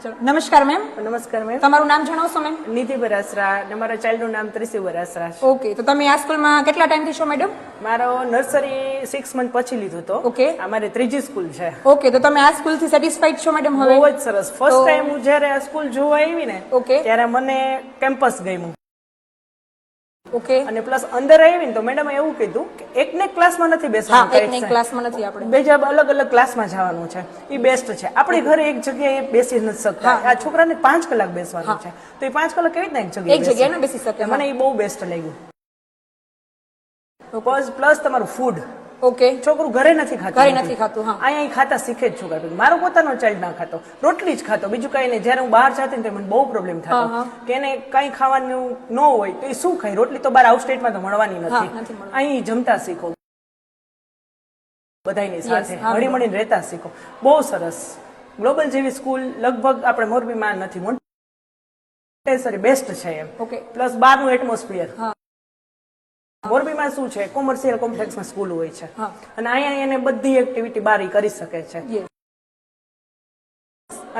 ચલો નમસ્કાર મેમ. નમસ્કાર મેમ. તમારું નામ જણાવશો મેમ? નિધિ બરાસરા. અમારા ચાઇલ્ડનું નામ ત્રિશી બરાસરા છે. ઓકે, તો તમે આ સ્કૂલમાં કેટલા ટાઈમથી છો મેડમ? મારો નર્સરી 6 મંથ પછી લીધો હતો. ઓકે. અમારે ત્રીજી સ્કૂલ છે. ઓકે, તો તમે આ સ્કૂલથી સેટિસ્ફાઈડ છો મેડમ હવે? બહુ જ સરસ. ફર્સ્ટ ટાઈમ હું જ્યારે આ સ્કૂલ જોવા આવી ને ઓકે. ત્યારે મને કેમ્પસ ગમ્યું. ઓકે. અને પ્લસ અંદર આવી ને તો મેડમ એવું કીધું કે એકને ક્લાસમાં નથી બેસવાનું, એક ક્લાસમાં નથી આપણે, બીજા અલગ અલગ ક્લાસમાં જવાનું છે. એ બેસ્ટ છે. આપણે ઘરે એક જગ્યાએ બેસી નથી શકતા. આ છોકરાને 5 કલાક બેસવાનું છે, તો એ 5 કલાક કેવી રીતના એક જગ્યાએ ના બેસી શકે. મને એ બહુ બેસ્ટ લાગ્યું. પ્લસ તમારું ફૂડ. ઓકે. છોકરું ઘરે નથી ખાતું. ઘરે નથી ખાતું. હા, અહીંયા ખાતા શીખે જ છોકરા. મારો પોતાનો ચાઇલ્ડ ના ખાતો, રોટલી જ ખાતો, બીજું કઈ નહીં. જયારે હું બહાર જતી ને તો મને બહુ પ્રોબ્લેમ થતો કે એને કઈ ખાવાનું ન હોય તો એ શું ખાય. રોટલી તો બહાર આઉટ સ્ટેટમાં તો મળવાની નથી. અહીં જમતા શીખો, બધાની સાથે હળી મળીને રહેતા શીખો. બહુ સરસ. ગ્લોબલ જેવી સ્કૂલ લગભગ આપણે મોરબીમાં નથી. મોન્ટેસરી બેસ્ટ છે એમ. ઓકે. પ્લસ બહારનું એટમોસ્ફિયર. મોરબીમાં શું છે, કોમર્શિયલ કોમ્પ્લેક્સમાં સ્કૂલ હોય છે અને અહીંયા એને બધી એક્ટિવિટી બારી કરી શકે છે.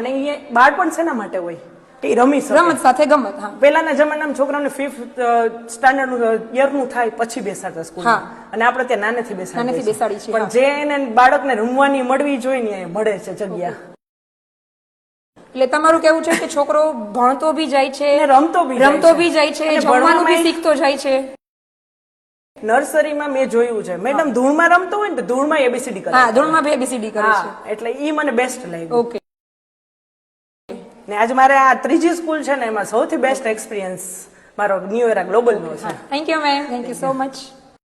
અને એ બાળપણ શેના માટે હોય કે રમી શકે, રમત સાથે ગમત. પેલાના જમાનામાં છોકરાઓને 5th સ્ટાન્ડર્ડ યરનું થાય પછી બેસાડતા સ્કૂલમાં, અને આપણે ત્યાં નાનેથી બેસાડીએ છીએ. પણ જે એને બાળકને રમવાની મળવી જોઈએ ને એ મળે છે જગ્યા. એટલે તમારું કેવું છે કે છોકરો ભણતો બી જાય છે, રમતો બી જાય છે, જમવાનું બી શીખતો જાય છે. નર્સરીમાં મેં જોયું છે મેડમ, ધૂળમાં રમતો હોય ને તો ધૂળમાં એબીસીડી કરે. હા, ધૂળમાં બી એબીસીડી કરે છે. એટલે ઈ મને બેસ્ટ લાગ્યું. ઓકે. ને આજ મારે આ ત્રીજી સ્કૂલ છે ને એમાં સૌથી બેસ્ટ એક્સપિરિયન્સ મારો ન્યુ એરા ગ્લોબલ નો છે. Thank you ma'am. Thank you so much.